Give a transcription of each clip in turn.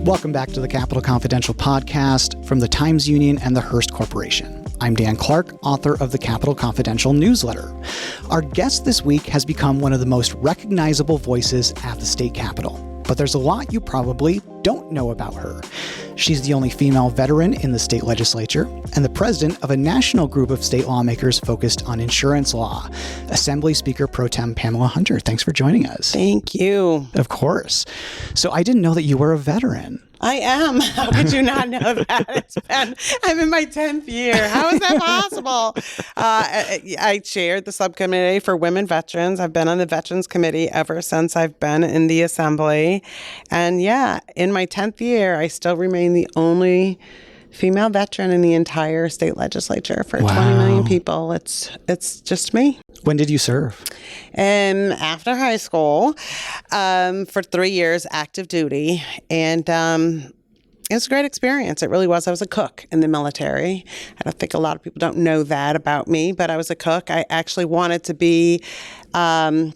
Welcome back to the Capital Confidential podcast from the Times Union and the Hearst Corporation. I'm Dan Clark, author of the Capital Confidential newsletter. Our guest this week has become one of the most recognizable voices at the state capitol. But there's a lot you probably don't know about her. She's the only female veteran in the state legislature and the president of a national group of state lawmakers focused on insurance law. Assembly Speaker Pro Tem Pamela Hunter, thanks for joining us. Thank you. Of course. So I didn't know that you were a veteran. I am. How could you not know that? I'm in my 10th year. How is that possible? I chaired the subcommittee for women veterans. I've been on the Veterans Committee ever since I've been in the Assembly. And yeah, in my 10th year, I still remain the only female veteran in the entire state legislature for 20 million people. It's just me. When did you serve? After high school, for 3 years, active duty. And it was a great experience. It really was. I was a cook in the military. I don't think a lot of people don't know that about me, but I was a cook. I actually wanted to be a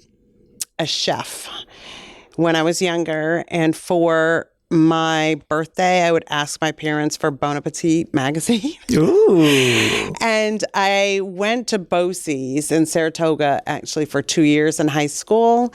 chef when I was younger. And for my birthday, I would ask my parents for Bon Appetit magazine. Ooh. And I went to BOCES in Saratoga actually for 2 years in high school.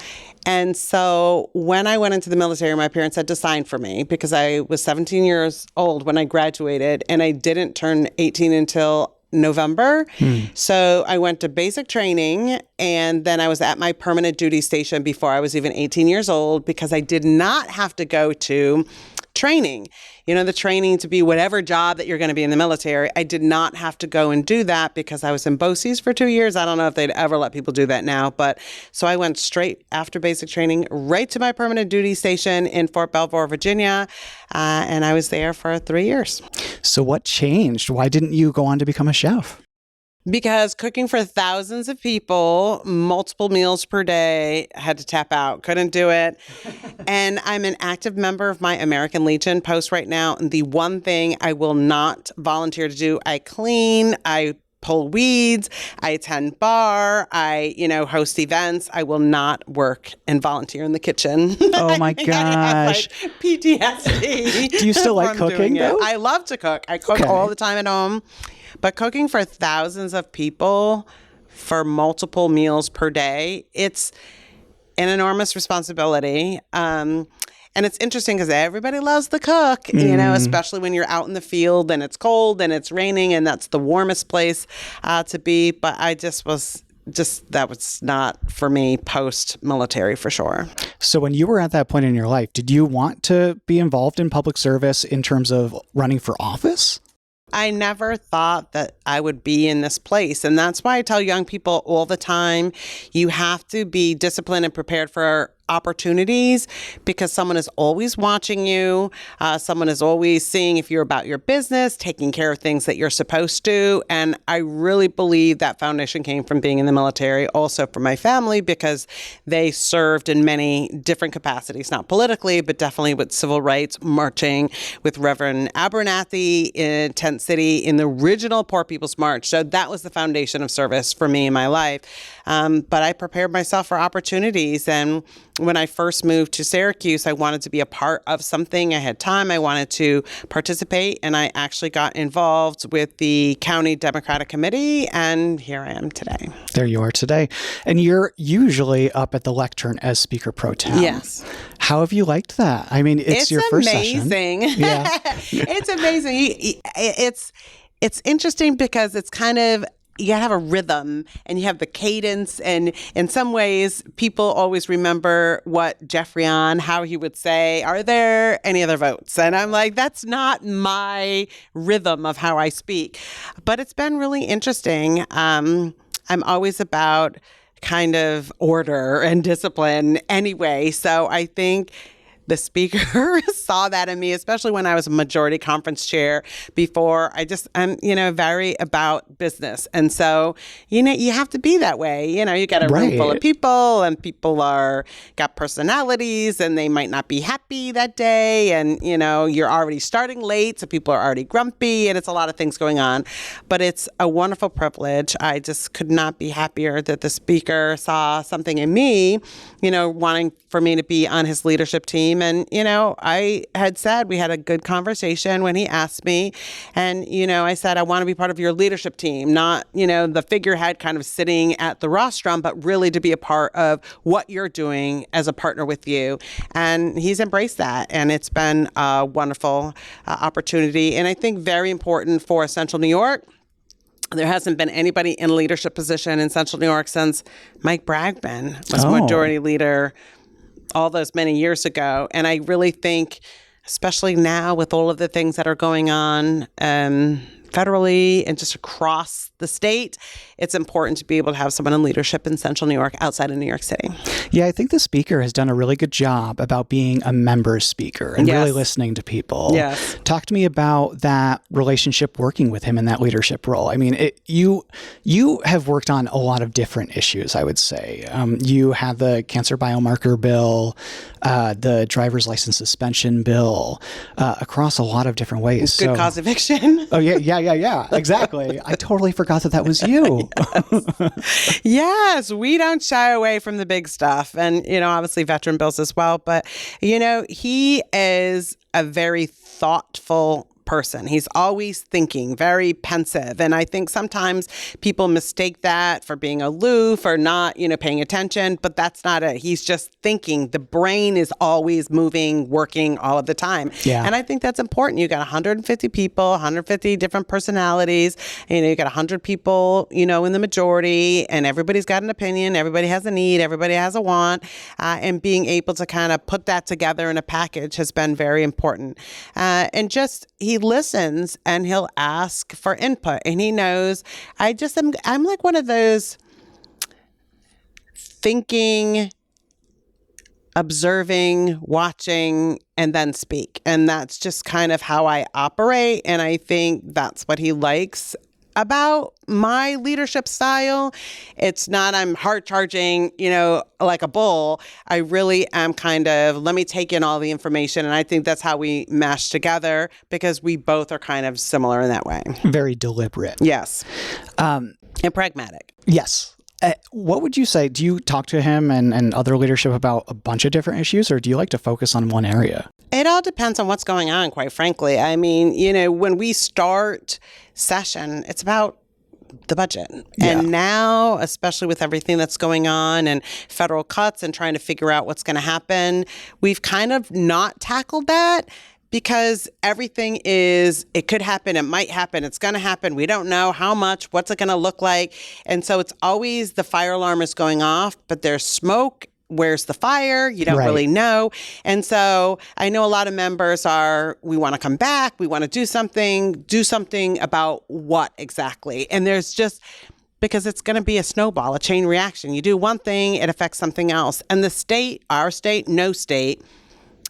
And so when I went into the military, my parents had to sign for me because I was 17 years old when I graduated and I didn't turn 18 until November. So I went to basic training and then I was at my permanent duty station before I was even 18 years old because I did not have to go to training. You know, the training to be whatever job that you're going to be in the military. I did not have to go and do that because I was in BOCES for 2 years. I don't know if they'd ever let people do that now. But so I went straight after basic training right to my permanent duty station in Fort Belvoir, Virginia. And I was there for 3 years. So what changed? Why didn't you go on to become a chef? Because cooking for thousands of people, multiple meals per day, had to tap out, couldn't do it. And I'm an active member of my American Legion post right now. And the one thing I will not volunteer to do, I clean, I pull weeds, I attend bar, I, host events. I will not work and volunteer in the kitchen. Oh my gosh. I have, PTSD. Do you still like cooking though? I love to cook. I cook all the time at home. But cooking for thousands of people for multiple meals per day, it's an enormous responsibility. And it's interesting because everybody loves to cook, especially when you're out in the field and it's cold and it's raining and that's the warmest place to be. But that was not for me post-military for sure. So when you were at that point in your life, did you want to be involved in public service in terms of running for office? I never thought that I would be in this place. And that's why I tell young people all the time, you have to be disciplined and prepared for opportunities because someone is always watching you. Someone is always seeing if you're about your business, taking care of things that you're supposed to. And I really believe that foundation came from being in the military, also for my family, because they served in many different capacities, not politically, but definitely with civil rights, marching with Reverend Abernathy in Tent City in the original Poor People's March. So that was the foundation of service for me in my life. But I prepared myself for opportunities. And when I first moved to Syracuse, I wanted to be a part of something. I had time. I wanted to participate. And I actually got involved with the County Democratic Committee. And here I am today. There you are today. And you're usually up at the lectern as Speaker Pro Tem. Yes. How have you liked that? I mean, it's your first amazing. Session. Yeah. It's amazing. It's interesting because it's kind of, you have a rhythm and you have the cadence. And in some ways, people always remember what Jeffrey how he would say, are there any other votes? And I'm like, that's not my rhythm of how I speak. But it's been really interesting. I'm always about kind of order and discipline anyway. So I think the speaker saw that in me, especially when I was a majority conference chair before. I'm very about business. And so, you have to be that way. You got a room full of people and people got personalities and they might not be happy that day. And, you're already starting late. So people are already grumpy and it's a lot of things going on. But it's a wonderful privilege. I just could not be happier that the speaker saw something in me, wanting for me to be on his leadership team team. And, I had said we had a good conversation when he asked me. And, I said, I want to be part of your leadership team, not, the figurehead kind of sitting at the rostrum, but really to be a part of what you're doing as a partner with you. And he's embraced that. And it's been a wonderful opportunity. And I think very important for Central New York. There hasn't been anybody in a leadership position in Central New York since Mike Bragman was majority leader all those many years ago. And I really think, especially now with all of the things that are going on federally and just across the state, it's important to be able to have someone in leadership in Central New York outside of New York City. Yeah, I think the speaker has done a really good job about being a member speaker and really listening to people. Yes. Talk to me about that relationship working with him in that leadership role. I mean, you have worked on a lot of different issues, I would say. You had the cancer biomarker bill, the driver's license suspension bill, across a lot of different ways. Good cause eviction. Oh, yeah. Exactly. I totally forgot that was you. Yes, we don't shy away from the big stuff. And, obviously veteran bills as well. But, he is a very thoughtful person. He's always thinking, very pensive. And I think sometimes people mistake that for being aloof or not, paying attention, but that's not it. He's just thinking. The brain is always moving, working all of the time. Yeah. And I think that's important. You got 150 people, 150 different personalities. You got 100 people, in the majority, and everybody's got an opinion. Everybody has a need. Everybody has a want. And being able to kind of put that together in a package has been very important. And just, he listens and he'll ask for input, and he knows I'm like one of those thinking, observing, watching, and then speak. And that's just kind of how I operate. And I think that's what he likes about my leadership style. It's not I'm hard charging, like a bull. I really am kind of, let me take in all the information. And I think that's how we mesh together, because we both are kind of similar in that way. Very deliberate. Yes. And pragmatic. Yes. What would you say? Do you talk to him and other leadership about a bunch of different issues, or do you like to focus on one area? It all depends on what's going on, quite frankly. I mean, when we start session, it's about the budget. Yeah. And now, especially with everything that's going on and federal cuts and trying to figure out what's going to happen, we've kind of not tackled that. Because everything it could happen, it might happen, it's going to happen. We don't know how much, what's it going to look like. And so it's always the fire alarm is going off, but there's smoke. Where's the fire? You don't really know. And so I know a lot of members we want to come back. We want to do something about what exactly. And there's just, because it's going to be a snowball, a chain reaction. You do one thing, it affects something else. And the state, our state, no state,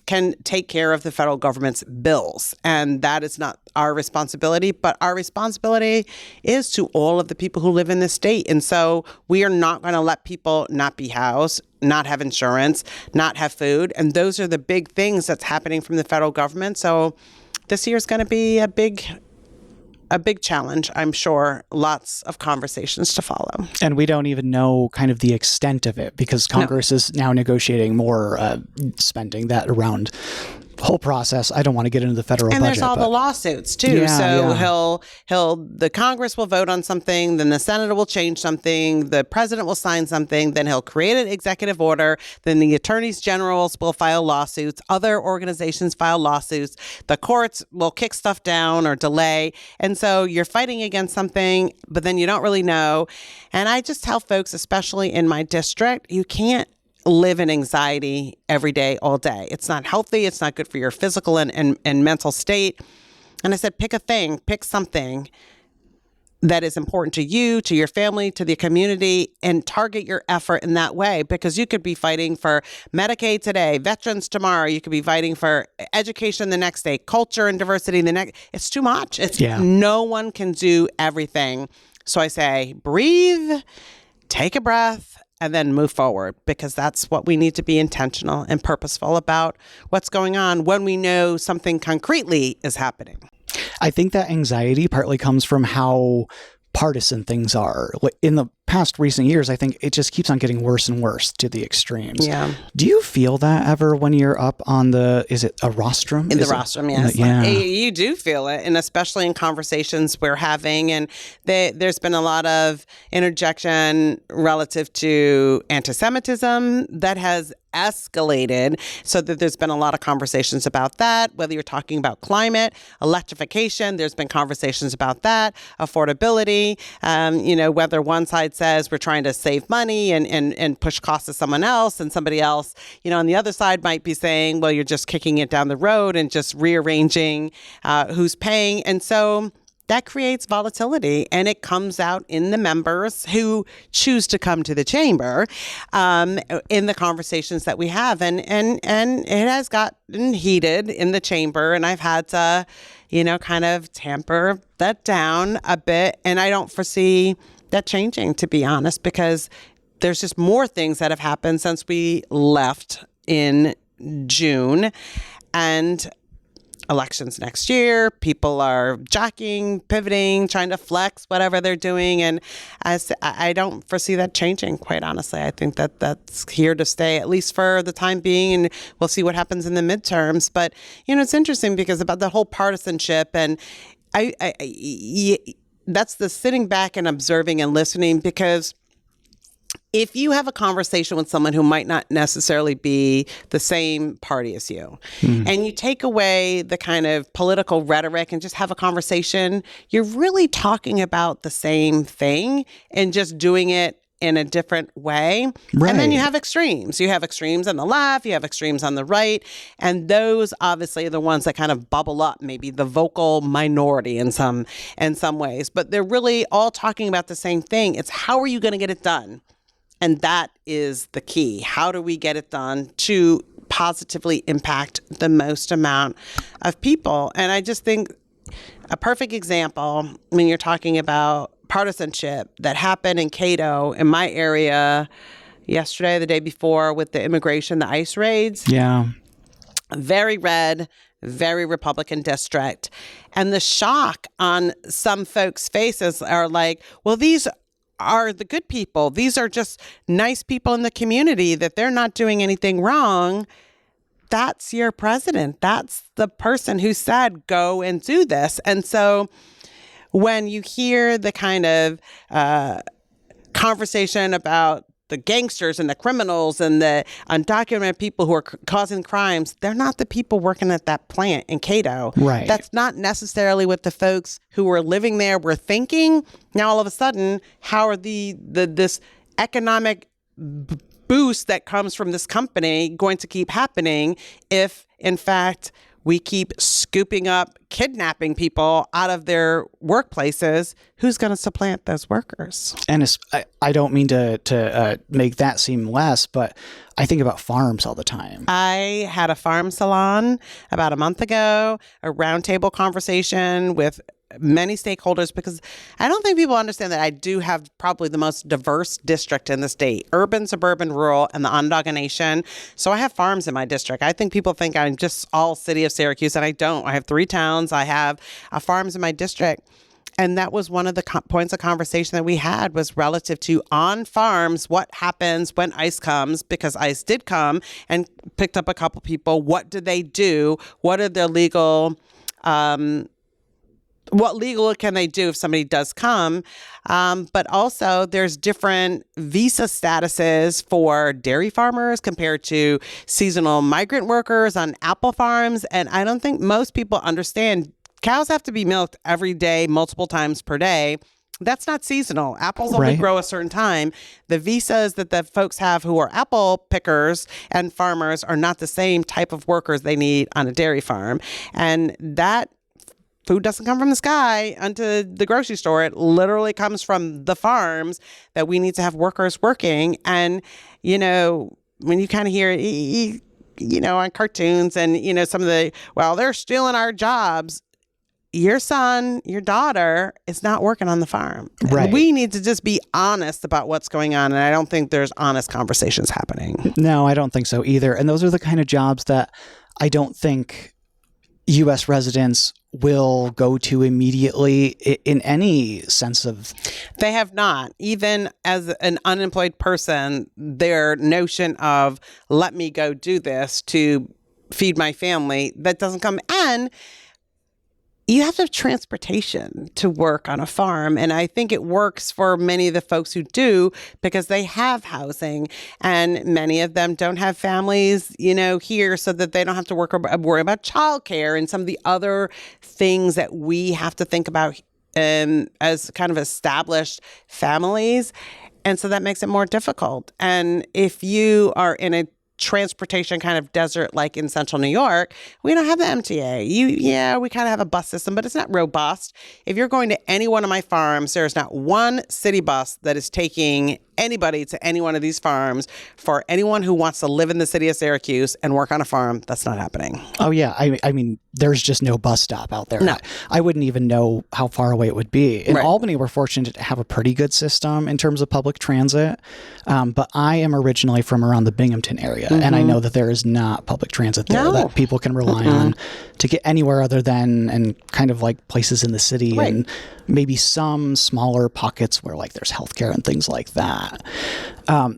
can take care of the federal government's bills. And that is not our responsibility, but our responsibility is to all of the people who live in this state. And so we are not going to let people not be housed, not have insurance, not have food. And those are the big things that's happening from the federal government. So this year is going to be a big challenge, I'm sure. Lots of conversations to follow. And we don't even know kind of the extent of it, because Congress is now negotiating more spending that around the whole process. I don't want to get into the federal budget. And there's all the lawsuits too. The Congress will vote on something, then the Senate will change something, the president will sign something, then he'll create an executive order, then the attorneys generals will file lawsuits, other organizations file lawsuits, the courts will kick stuff down or delay. And so you're fighting against something, but then you don't really know. And I just tell folks, especially in my district, you can't live in anxiety every day, all day. It's not healthy. It's not good for your physical and mental state. And I said, pick a thing, pick something that is important to you, to your family, to the community, and target your effort in that way. Because you could be fighting for Medicaid today, veterans tomorrow. You could be fighting for education the next day, culture and diversity the next. It's too much. No one can do everything. So I say, breathe, take a breath, and then move forward, because that's what we need to be intentional and purposeful about what's going on when we know something concretely is happening. I think that anxiety partly comes from how partisan things are. In the past recent years, I think it just keeps on getting worse and worse to the extremes. Yeah. Do you feel that ever when you're up on is it a rostrum? In the rostrum, yes. Yeah. You do feel it, and especially in conversations we're having. And there's been a lot of interjection relative to anti-Semitism that has escalated, so that there's been a lot of conversations about that, whether you're talking about climate, electrification, there's been conversations about that, affordability, whether one side says we're trying to save money and push costs to someone else, and somebody else, on the other side might be saying, well, you're just kicking it down the road and just rearranging who's paying. And so that creates volatility, and it comes out in the members who choose to come to the chamber in the conversations that we have. And it has gotten heated in the chamber, and I've had to, kind of tamper that down a bit. And I don't foresee that changing, to be honest, because there's just more things that have happened since we left in June. And elections next year, people are jockeying, pivoting, trying to flex whatever they're doing. And I don't foresee that changing, quite honestly. I think that that's here to stay, at least for the time being, and we'll see what happens in the midterms. But, it's interesting because about the whole partisanship, and that's the sitting back and observing and listening, because if you have a conversation with someone who might not necessarily be the same party as you, and you take away the kind of political rhetoric and just have a conversation, you're really talking about the same thing and just doing it in a different way. Right. And then you have extremes. You have extremes on the left, you have extremes on the right, and those obviously are the ones that kind of bubble up, maybe the vocal minority in some ways. But they're really all talking about the same thing. It's how are you going to get it done? And that is the key. How do we get it done to positively impact the most amount of people? And I just think a perfect example, when you're talking about partisanship, that happened in Cato, in my area, yesterday, the day before, with the immigration, the ICE raids. Yeah. Very red, very Republican district. And the shock on some folks' faces are like, well, these are the good people. These are just nice people in the community, that they're not doing anything wrong. That's your president. That's the person who said, go and do this. And so when you hear the kind of conversation about the gangsters and the criminals and the undocumented people who are causing crimes, they're not the people working at that plant in Cato. Right. That's not necessarily what the folks who were living there were thinking. Now, all of a sudden, how are this economic boost that comes from this company going to keep happening if, in fact, we keep scooping up, kidnapping people out of their workplaces? Who's going to supplant those workers? And I don't mean to make that seem less, but I think about farms all the time. I had a farm salon about a month ago, a roundtable conversation with many stakeholders, because I don't think people understand that I do have probably the most diverse district in the state: urban, suburban, rural, and the Onondaga Nation. So I have farms in my district. I think people think I'm just all city of Syracuse, and I don't. I have 3 towns. I have farms in my district. And that was one of the points of conversation that we had, was relative to on farms, what happens when ICE comes, because ICE did come and picked up a couple people. What do they do? What are their legal what legal can they do if somebody does come? But also there's different visa statuses for dairy farmers compared to seasonal migrant workers on apple farms. And I don't think most people understand cows have to be milked every day, multiple times per day. That's not seasonal. Apples only grow a certain time. The visas that the folks have who are apple pickers and farmers are not the same type of workers they need on a dairy farm. And that food doesn't come from the sky onto the grocery store. It literally comes from the farms that we need to have workers working. And, when you kind of hear, on cartoons and, some of the, well, they're stealing our jobs. Your son, your daughter is not working on the farm. Right. We need to just be honest about what's going on. And I don't think there's honest conversations happening. No, I don't think so either. And those are the kind of jobs that I don't think U.S. residents will go to immediately in any sense of... They have not. Even as an unemployed person, their notion of let me go do this to feed my family, that doesn't come. And you have to have transportation to work on a farm. And I think it works for many of the folks who do because they have housing, and many of them don't have families, here, so that they don't have to worry about childcare and some of the other things that we have to think about as kind of established families. And so that makes it more difficult. And if you are in a transportation kind of desert like in central New York, we don't have the MTA. We kind of have a bus system, but it's not robust. If you're going to any one of my farms, there's not one city bus that is taking anybody to any one of these farms. For anyone who wants to live in the city of Syracuse and work on a farm, that's not happening. Oh, yeah. I mean, there's just no bus stop out there. No. I wouldn't even know how far away it would be. In Right. Albany, we're fortunate to have a pretty good system in terms of public transit. But I am originally from around the Binghamton area, and I know that there is not public transit there that people can rely on to get anywhere other than and kind of like places in the city Right. and maybe some smaller pockets where like there's healthcare and things like that.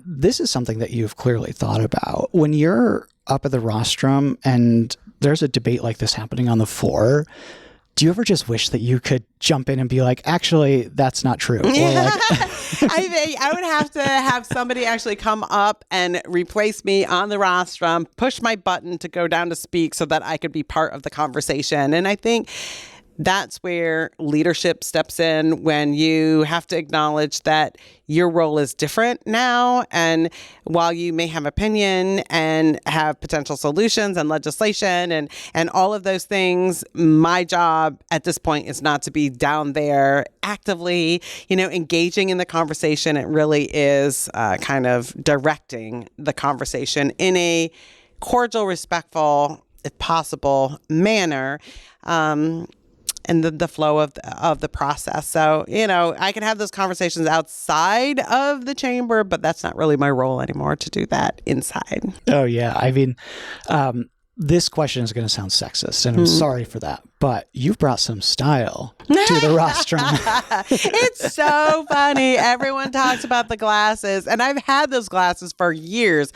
This is something that you've clearly thought about. When you're up at the rostrum and there's a debate like this happening on the floor, do you ever just wish that you could jump in and be like, actually, that's not true? Or like, I would have to have somebody actually come up and replace me on the rostrum, push my button to go down to speak so that I could be part of the conversation. And I think that's where leadership steps in, when you have to acknowledge that your role is different now. And while you may have opinion and have potential solutions and legislation and all of those things, my job at this point is not to be down there actively, engaging in the conversation. It really is kind of directing the conversation in a cordial, respectful, if possible, manner. And the flow of the process. So, I can have those conversations outside of the chamber, but that's not really my role anymore to do that inside. oh, yeah. I mean, this question is going to sound sexist, and I'm sorry for that, but you've brought some style to the rostrum. It's so funny. Everyone talks about the glasses, and I've had those glasses for years,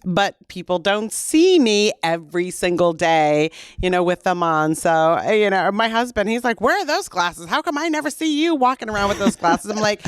but people don't see me every single day, with them on. So, my husband, he's like, where are those glasses? How come I never see you walking around with those glasses? I'm like,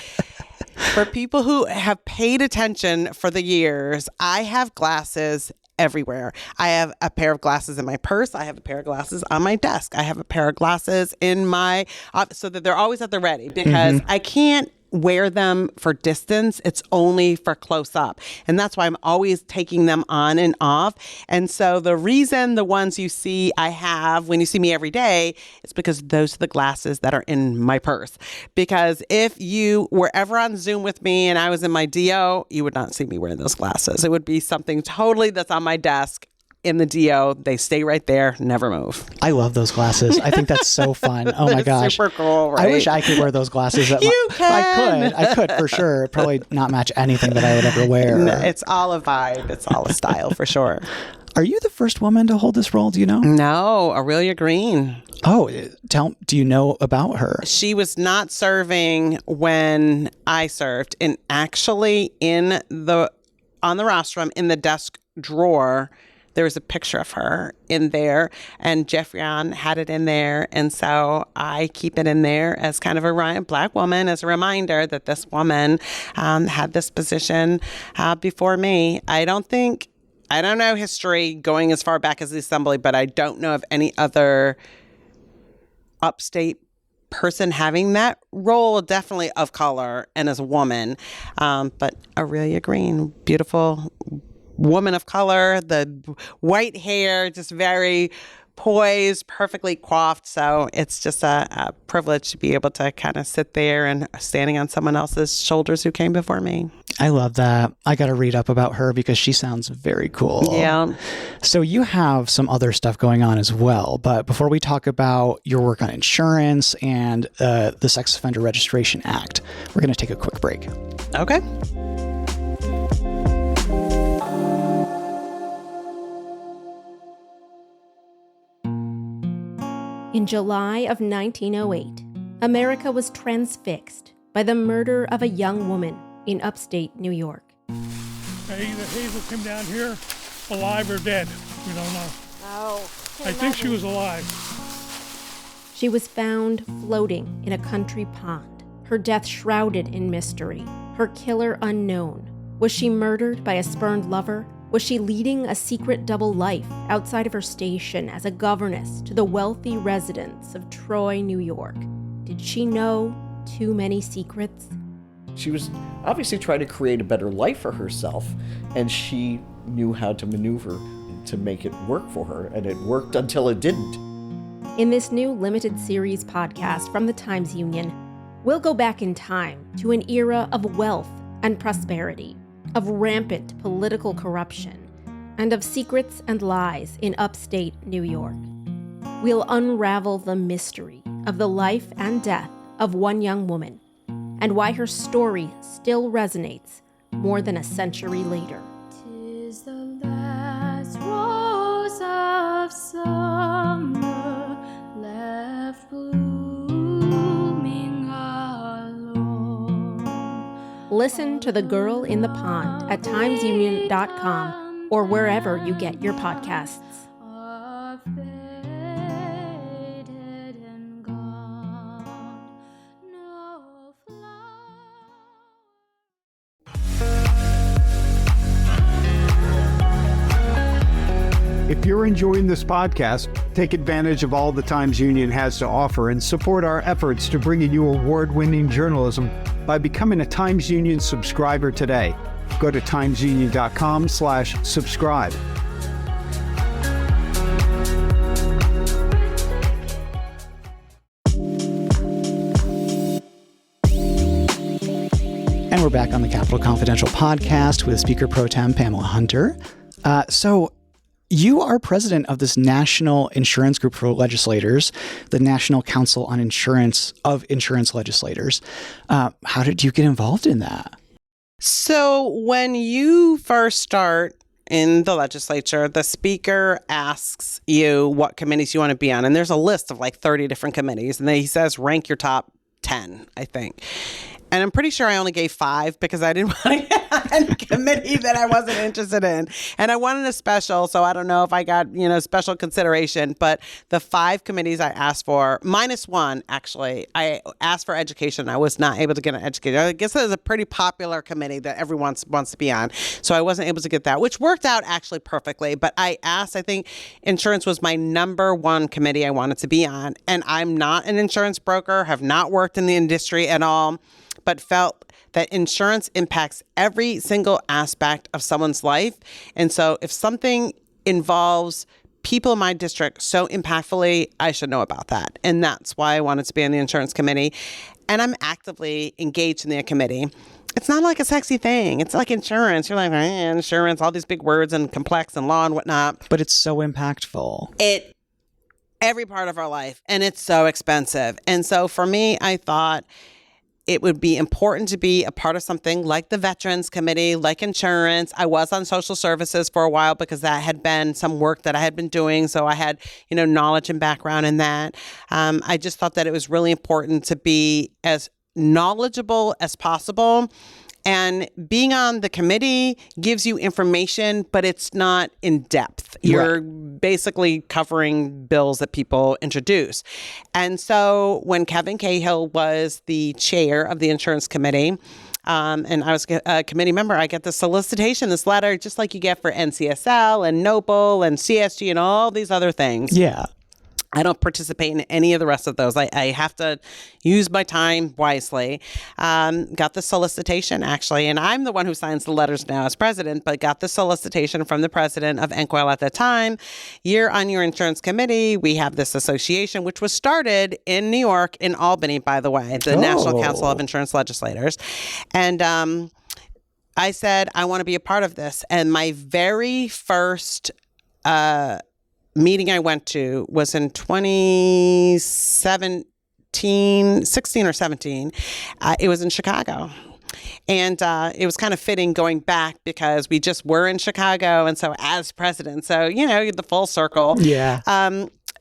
for people who have paid attention for the years, I have glasses everywhere. I have a pair of glasses in my purse. I have a pair of glasses on my desk. I have a pair of glasses in my office, so that they're always at the ready, because I can't wear them for distance. It's only for close up. And that's why I'm always taking them on and off. And so the reason the ones you see I have when you see me every day is because those are the glasses that are in my purse. Because if you were ever on Zoom with me and I was in my DO, you would not see me wearing those glasses. It would be something totally that's on my desk. In the DO, they stay right there, never move. I love those glasses. I think that's so fun. Oh my gosh. Super cool, right? I wish I could wear those glasses. You can. I could for sure. It'd probably not match anything that I would ever wear. No, it's all a vibe. It's all a style for sure. Are you the first woman to hold this role? Do you know? No, Aurelia Green. Oh, do you know about her? She was not serving when I served. And actually on the rostrum, in the desk drawer, there was a picture of her in there, and Jeffrion had it in there. And so I keep it in there as kind of a Black woman, as a reminder that this woman had this position before me. I don't know history going as far back as the Assembly, but I don't know of any other upstate person having that role, definitely of color and as a woman. But Aurelia Green, beautiful woman of color, the white hair, just very poised, perfectly coiffed. So it's just a privilege to be able to kind of sit there and standing on someone else's shoulders who came before me. I love that. I got to read up about her because she sounds very cool. Yeah. So you have some other stuff going on as well. But before we talk about your work on insurance and the Sex Offender Registration Act, we're going to take a quick break. Okay. In July of 1908, America was transfixed by the murder of a young woman in upstate New York. Either Hazel came down here alive or dead. We don't know. Oh, I think she was alive. She was found floating in a country pond, her death shrouded in mystery, her killer unknown. Was she murdered by a spurned lover? Was she leading a secret double life outside of her station as a governess to the wealthy residents of Troy, New York? Did she know too many secrets? She was obviously trying to create a better life for herself, and she knew how to maneuver to make it work for her, and it worked until it didn't. In this new limited series podcast from the Times Union, we'll go back in time to an era of wealth and prosperity, of rampant political corruption, and of secrets and lies in upstate New York. We'll unravel the mystery of the life and death of one young woman, and why her story still resonates more than a century later. 'Tis the last rose of summer left blooming alone. Listen to The Girl in the Pond at timesunion.com or wherever you get your podcasts. Are faded and gone, no flower. If you're enjoying this podcast, take advantage of all the Times Union has to offer and support our efforts to bring you award-winning journalism by becoming a Times Union subscriber today. Go to timesunion.com/subscribe. And we're back on the Capitol Confidential podcast with Speaker Pro Tem Pamela Hunter. So you are president of this national insurance group for legislators, the National Council on Insurance of Insurance Legislators. How did you get involved in that? So when you first start in the legislature, the speaker asks you what committees you want to be on. And there's a list of like 30 different committees. And then he says, rank your top 10, I think. And I'm pretty sure I only gave 5 because I didn't want to get on any committee that I wasn't interested in. And I wanted a special, so I don't know if I got, special consideration. But the 5 committees I asked for, minus 1, actually, I asked for education. I was not able to get an education. I guess it's a pretty popular committee that everyone wants to be on. So I wasn't able to get that, which worked out actually perfectly. But I asked, I think insurance was my number 1 committee I wanted to be on. And I'm not an insurance broker, have not worked in the industry at all, but felt that insurance impacts every single aspect of someone's life. And so if something involves people in my district so impactfully, I should know about that. And that's why I wanted to be on the insurance committee. And I'm actively engaged in the committee. It's not like a sexy thing. It's like insurance. You're like, insurance, all these big words and complex and law and whatnot. But it's so impactful. Every part of our life. And it's so expensive. And so for me, I thought it would be important to be a part of something like the Veterans Committee, like insurance. I was on social services for a while because that had been some work that I had been doing. So I had, knowledge and background in that. I just thought that it was really important to be as knowledgeable as possible. And being on the committee gives you information, but it's not in depth. You're basically covering bills that people introduce. And so when Kevin Cahill was the chair of the insurance committee, and I was a committee member, I get this solicitation, this letter, just like you get for NCSL and NOBLE and CSG and all these other things. Yeah. I don't participate in any of the rest of those. I have to use my time wisely. Got the solicitation, actually, and I'm the one who signs the letters now as president, but got the solicitation from the president of NQL at the time. You're on your insurance committee. We have this association, which was started in New York, in Albany, by the way, the National Council of Insurance Legislators. And I said, I want to be a part of this. And my very first meeting I went to was in 16 or 17. It was in Chicago. And it was kind of fitting going back because we just were in Chicago. And so as president, so, the full circle. Yeah.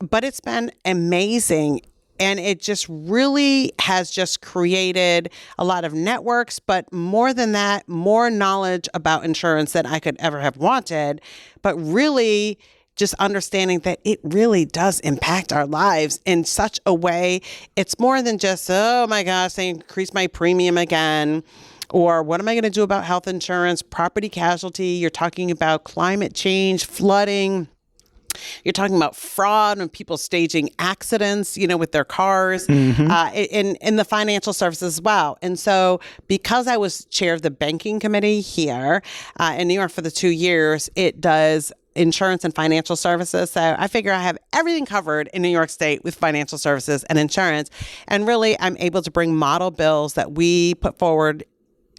but it's been amazing. And it just really has just created a lot of networks, but more than that, more knowledge about insurance than I could ever have wanted. But really just understanding that it really does impact our lives in such a way. It's more than just, oh my gosh, they increased my premium again. Or what am I going to do about health insurance, property casualty? You're talking about climate change, flooding. You're talking about fraud and people staging accidents, with their cars, in the financial services as well. And so because I was chair of the banking committee here in New York for the 2 years, it does insurance and financial services. So I figure I have everything covered in New York State with financial services and insurance. And really, I'm able to bring model bills that we put forward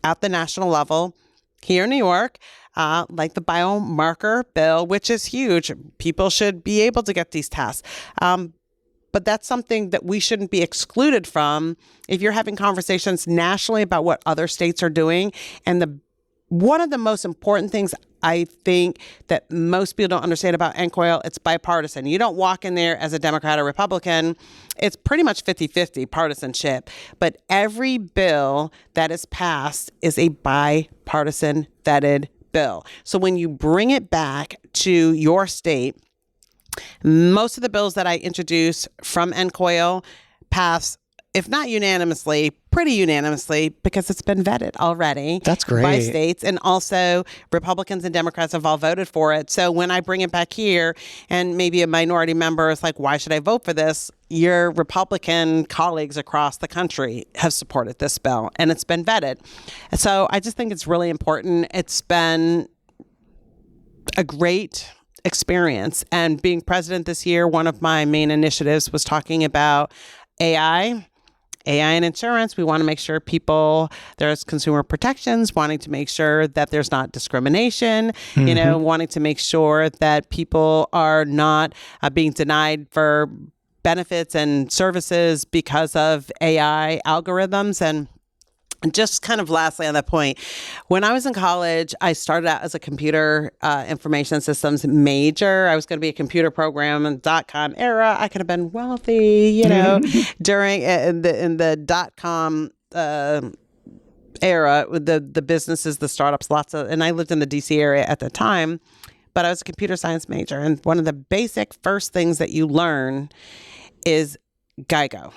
at the national level here in New York, like the biomarker bill, which is huge. People should be able to get these tests. But that's something that we shouldn't be excluded from if you're having conversations nationally about what other states are doing. And one of the most important things I think that most people don't understand about NCOIL, it's bipartisan. You don't walk in there as a Democrat or Republican. It's pretty much 50-50 partisanship. But every bill that is passed is a bipartisan vetted bill. So when you bring it back to your state, most of the bills that I introduce from NCOIL pass, if not unanimously, pretty unanimously, because it's been vetted already. That's great. By states. And also Republicans and Democrats have all voted for it. So when I bring it back here and maybe a minority member is like, why should I vote for this? Your Republican colleagues across the country have supported this bill and it's been vetted. So I just think it's really important. It's been a great experience. And being president this year, one of my main initiatives was talking about AI and insurance. We want to make sure there's consumer protections, wanting to make sure that there's not discrimination, wanting to make sure that people are not being denied for benefits and services because of AI algorithms. And just kind of lastly on that point, when I was in college, I started out as a computer information systems major. I was going to be a computer program in the .com era. I could have been wealthy, during in the .com era with the businesses, the startups, and I lived in the DC area at the time, but I was a computer science major. And one of the basic first things that you learn is GIGO,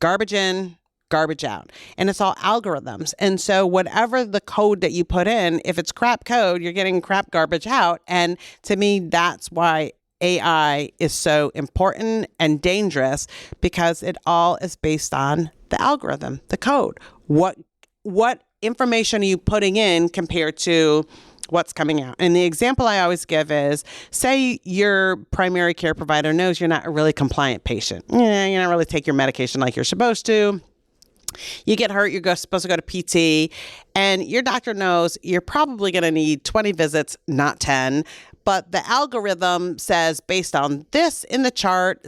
garbage in, garbage out. And it's all algorithms. And so whatever the code that you put in, if it's crap code, you're getting crap garbage out. And to me, that's why AI is so important and dangerous, because it all is based on the algorithm, the code. What information are you putting in compared to what's coming out? And the example I always give is, say your primary care provider knows you're not a really compliant patient. You're not really take your medication like you're supposed to. You get hurt, you're supposed to go to PT, and your doctor knows you're probably going to need 20 visits, not 10. But the algorithm says, based on this in the chart,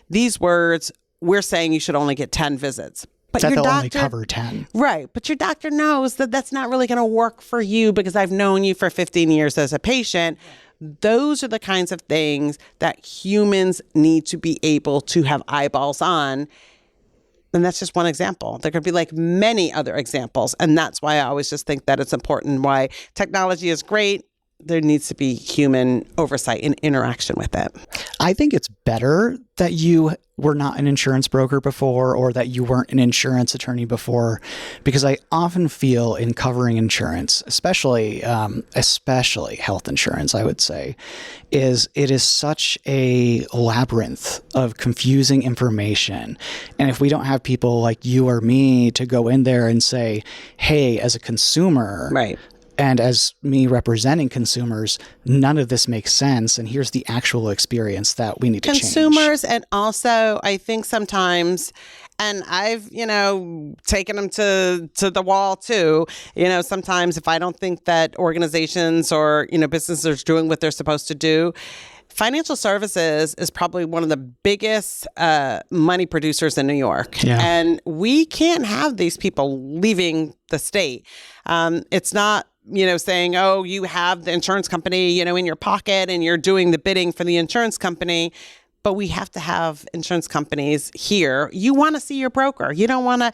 these words, we're saying you should only get 10 visits. But that your they'll doctor, only cover 10. Right. But your doctor knows that that's not really going to work for you because I've known you for 15 years as a patient. Those are the kinds of things that humans need to be able to have eyeballs on. And that's just one example. There could be like many other examples. And that's why I always just think that it's important, why technology is great. There needs to be human oversight and interaction with it. I think it's better that you were not an insurance broker before, or that you weren't an insurance attorney before, because I often feel in covering insurance, especially health insurance, I would say, it is such a labyrinth of confusing information. And if we don't have people like you or me to go in there and say, hey, as a consumer, right, and as me representing consumers, none of this makes sense. And here's the actual experience that we need to change. Consumers, and also I think sometimes, and I've, taken them to the wall too. Sometimes if I don't think that organizations or, businesses are doing what they're supposed to do, financial services is probably one of the biggest money producers in New York. Yeah. And we can't have these people leaving the state. It's not, saying, oh, you have the insurance company, in your pocket and you're doing the bidding for the insurance company. but we have to have insurance companies here. You want to see your broker. You don't want to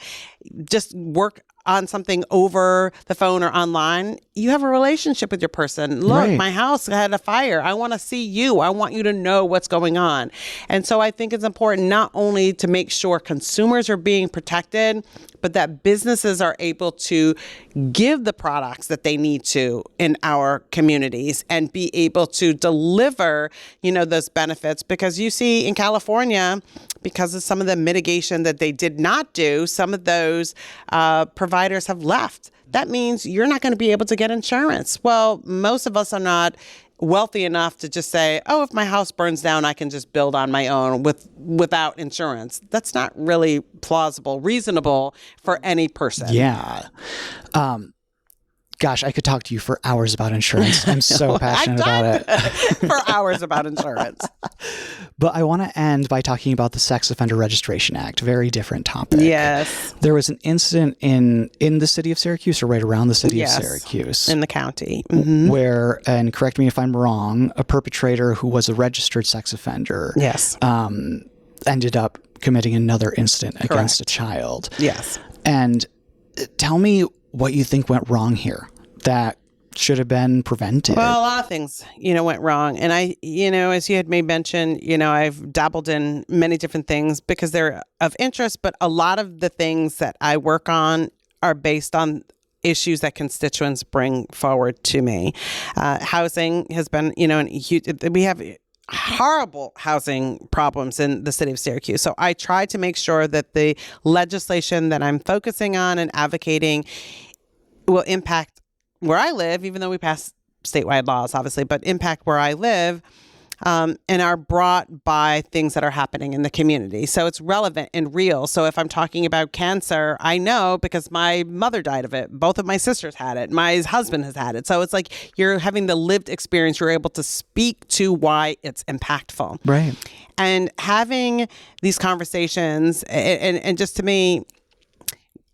just work on something over the phone or online. You have a relationship with your person. Look, Right. my house had a fire. I want to see you. I want you to know what's going on. And so I think it's important not only to make sure consumers are being protected, but that businesses are able to give the products that they need to in our communities and be able to deliver, those benefits. Because you see in California, because of some of the mitigation that they did not do, some of those providers have left. That means you're not going to be able to get insurance. Well, most of us are not wealthy enough to just say, oh, if my house burns down, I can just build on my own without insurance. That's not really plausible, reasonable for any person. Yeah. Gosh, I could talk to you for hours about insurance. I'm so passionate about it. For hours about insurance. But I want to end by talking about the Sex Offender Registration Act. Very different topic. Yes. There was an incident in the city of Syracuse, or right around the city Yes. of Syracuse, In the county. Mm-hmm. where, and correct me if I'm wrong, a perpetrator who was a registered sex offender Yes. ended up committing another incident against a Correct. child. Yes. And tell me what you think went wrong here that should have been prevented. Well, a lot of things, went wrong. And I, as you had made mention, I've dabbled in many different things because they're of interest, but a lot of the things that I work on are based on issues that constituents bring forward to me. Housing has been, we have horrible housing problems in the city of Syracuse. So I try to make sure that the legislation that I'm focusing on and advocating will impact where I live, even though we pass statewide laws, obviously, but impact where I live, and are brought by things that are happening in the community. So it's relevant and real. So if I'm talking about cancer, I know because my mother died of it. Both of my sisters had it. My husband has had it. So it's like you're having the lived experience. You're able to speak to why it's impactful. Right. And having these conversations, and just to me,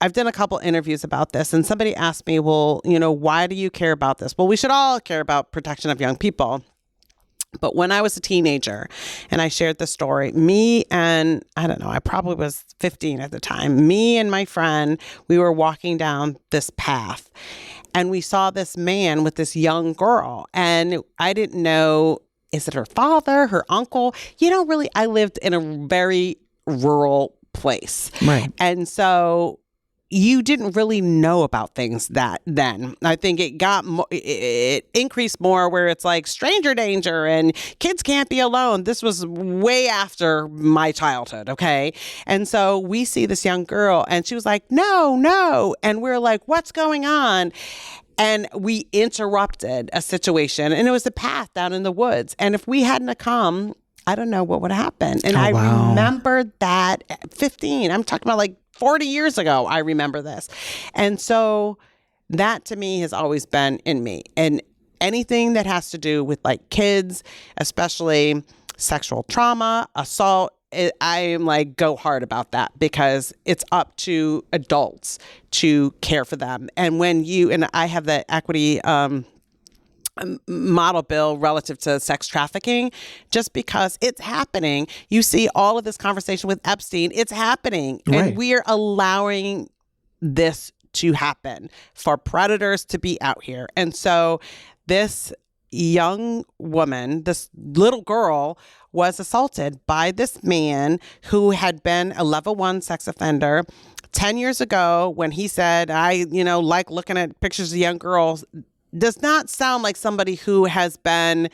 I've done a couple interviews about this, and somebody asked me, well, why do you care about this? Well, we should all care about protection of young people. But when I was a teenager and I shared the story, me and, I don't know, I probably was 15 at the time, me and my friend, we were walking down this path and we saw this man with this young girl. And I didn't know, is it her father, her uncle? I lived in a very rural place. Right. And so you didn't really know about things that then. I think it increased more where it's like stranger danger and kids can't be alone. This was way after my childhood, okay? And so we see this young girl and she was like, no. And we're like, what's going on? And we interrupted a situation, and it was a path down in the woods. And if we hadn't come, I don't know what would happen. And I wow. remembered that at 15. I'm talking about like 40 years ago, I remember this. And so that to me has always been in me. And anything that has to do with like kids, especially sexual trauma, assault, I am like, go hard about that because it's up to adults to care for them. And when and I have the equity model bill relative to sex trafficking, just because it's happening. You see all of this conversation with Epstein, it's happening. Right. And we are allowing this to happen for predators to be out here. And so this young woman, this little girl, was assaulted by this man who had been a level 1 sex offender 10 years ago when he said, I like looking at pictures of young girls. Does not sound like somebody who has been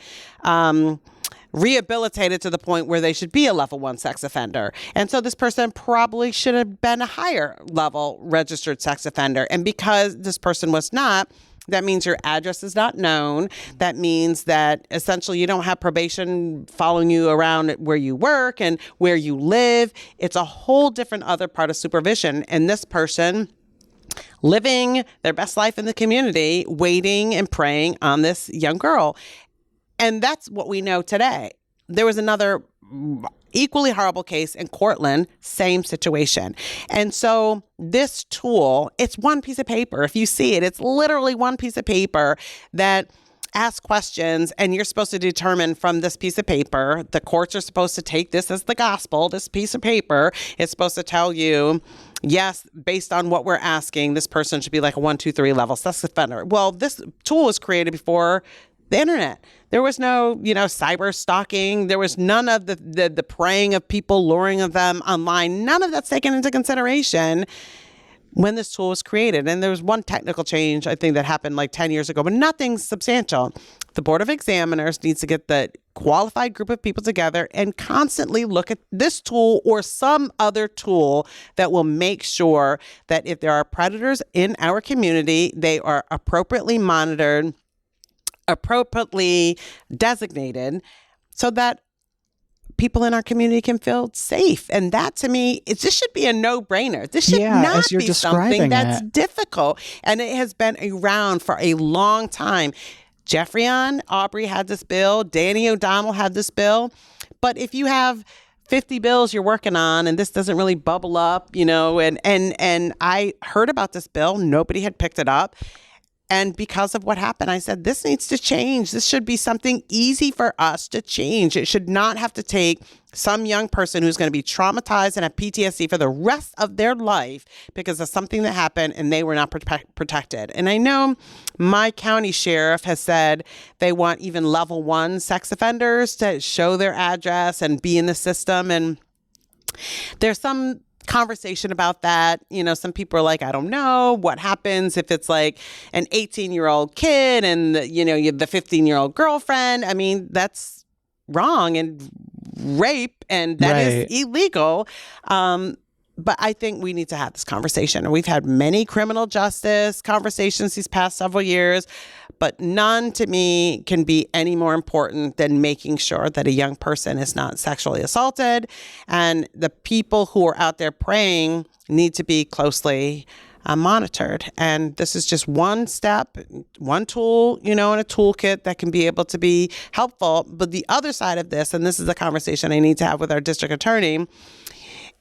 rehabilitated to the point where they should be a level 1 sex offender. And so this person probably should have been a higher level registered sex offender. And because this person was not, that means your address is not known. That means that essentially you don't have probation following you around where you work and where you live. It's a whole different other part of supervision. And this person living their best life in the community, waiting and preying on this young girl. And that's what we know today. There was another equally horrible case in Cortland, same situation. And so this tool, it's one piece of paper. If you see it, it's literally one piece of paper that ask questions, and you're supposed to determine from this piece of paper, the courts are supposed to take this as the gospel. This piece of paper is supposed to tell you, yes, based on what we're asking, this person should be like a 1, 2, 3 level sex offender. Well, this tool was created before the internet. There was no, cyber stalking. There was none of the preying of people, luring of them online. None of that's taken into consideration when this tool was created. And there was one technical change, I think, that happened like 10 years ago, but nothing substantial. The Board of Examiners needs to get the qualified group of people together and constantly look at this tool or some other tool that will make sure that if there are predators in our community, they are appropriately monitored, appropriately designated, so that people in our community can feel safe. And that, to me, this should be a no-brainer. This should not as you're be describing something that's it. difficult. And it has been around for a long time. Jeffrey Aubrey had this bill. Danny O'Donnell had this bill. But if you have 50 bills you're working on and this doesn't really bubble up, and I heard about this bill, nobody had picked it up. And because of what happened, I said, this needs to change. This should be something easy for us to change. It should not have to take some young person who's going to be traumatized and have PTSD for the rest of their life because of something that happened and they were not protected. And I know my county sheriff has said they want even level 1 sex offenders to show their address and be in the system. And there's some conversation about that. Some people are like, I don't know what happens if it's like an 18-year-old kid and you have the 15-year-old girlfriend. I mean, that's wrong and rape, and that is illegal. But I think we need to have this conversation. And we've had many criminal justice conversations these past several years, but none to me can be any more important than making sure that a young person is not sexually assaulted. And the people who are out there praying need to be closely monitored. And this is just one step, one tool, in a toolkit that can be able to be helpful. But the other side of this, and this is a conversation I need to have with our district attorney,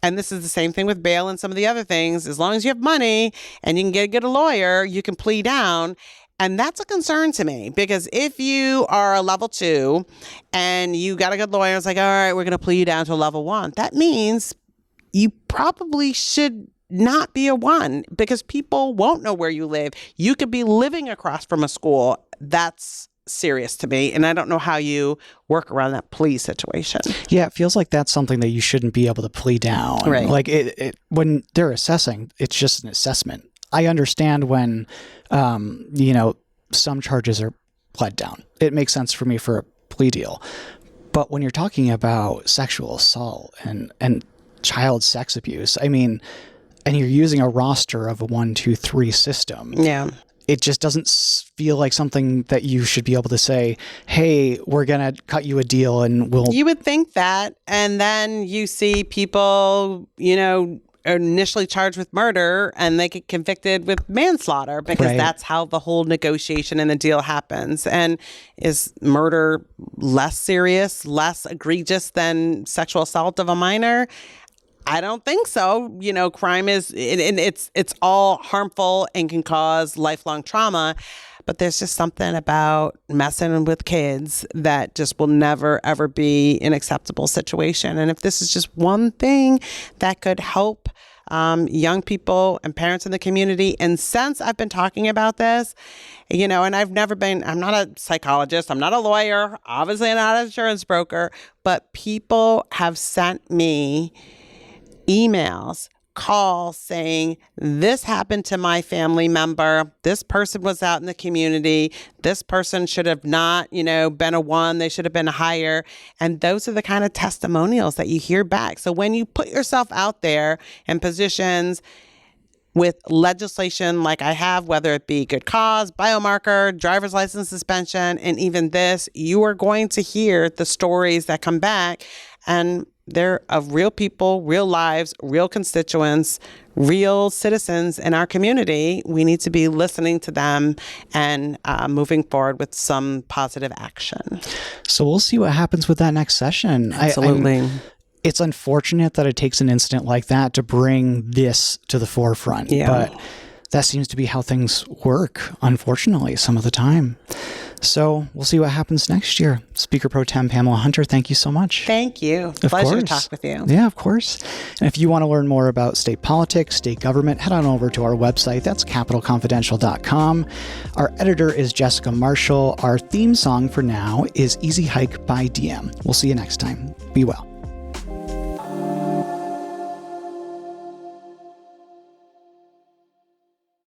and this is the same thing with bail and some of the other things. As long as you have money and you can get a lawyer, you can plea down. And that's a concern to me, because if you are a level 2 and you got a good lawyer, it's like, all right, we're going to plea you down to a level 1. That means you probably should not be a 1, because people won't know where you live. You could be living across from a school. That's serious to me. And I don't know how you work around that plea situation. Yeah, it feels like that's something that you shouldn't be able to plea down. Right. Like when they're assessing, it's just an assessment. I understand when, some charges are pled down. It makes sense for me for a plea deal. But when you're talking about sexual assault and child sex abuse, I mean, and you're using a roster of a 1, 2, 3 system. Yeah. It just doesn't feel like something that you should be able to say, hey, we're going to cut you a deal and we'll... You would think that. And then you see people, are initially charged with murder and they get convicted with manslaughter, because that's how the whole negotiation and the deal happens. And is murder less serious, less egregious than sexual assault of a minor? I don't think so. Crime is, and it's all harmful and can cause lifelong trauma. But there's just something about messing with kids that just will never, ever be an acceptable situation. And if this is just one thing that could help young people and parents in the community. And since I've been talking about this, and I'm not a psychologist, I'm not a lawyer, obviously I'm not an insurance broker, but people have sent me emails, calls saying, this happened to my family member. This person was out in the community. This person should have not, been a 1. They should have been higher. And those are the kind of testimonials that you hear back. So when you put yourself out there in positions with legislation like I have, whether it be good cause, biomarker, driver's license suspension, and even this, you are going to hear the stories that come back. And they're of real people, real lives, real constituents, real citizens in our community. We need to be listening to them and moving forward with some positive action. So we'll see what happens with that next session. Absolutely. It's unfortunate that it takes an incident like that to bring this to the forefront. Yeah. But that seems to be how things work, unfortunately, some of the time. So we'll see what happens next year. Speaker Pro Tem Pamela Hunter, thank you so much. Thank you. Of Pleasure to course. talk with you. Yeah, of course. And if you want to learn more about state politics, state government, head on over to our website. That's capitalconfidential.com. Our editor is Jessica Marshall. Our theme song for now is Easy Hike by DM. We'll see you next time. Be well.